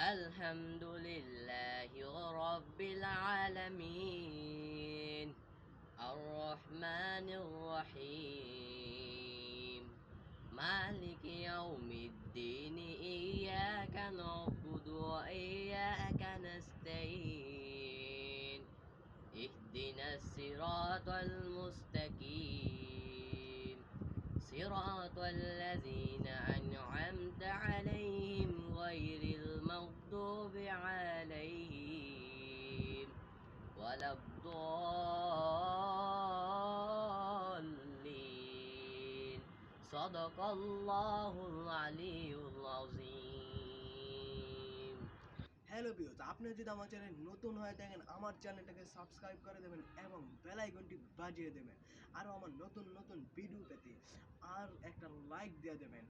الحمد لله رب العالمين الرحمن الرحيم مالك يوم الدين إياك نعبد وإياك نستعين اهدنا الصراط المستقيم صراط الذين أنعمت عليهم غير المغضوب عليهم ولا الضالين صدق الله العلي العظيم hello viewers, আপনি যদি আমার চ্যানেল নতুন হয়ে থাকেন আমার চ্যানেলটাকে সাবস্ক্রাইব করে দেবেন এবং বেল আইকনটি বাজিয়ে দেবেন। আরও আমার নতুন নতুন ভিডিও পেতে আর একটা লাইক দিয়ে দেবেন।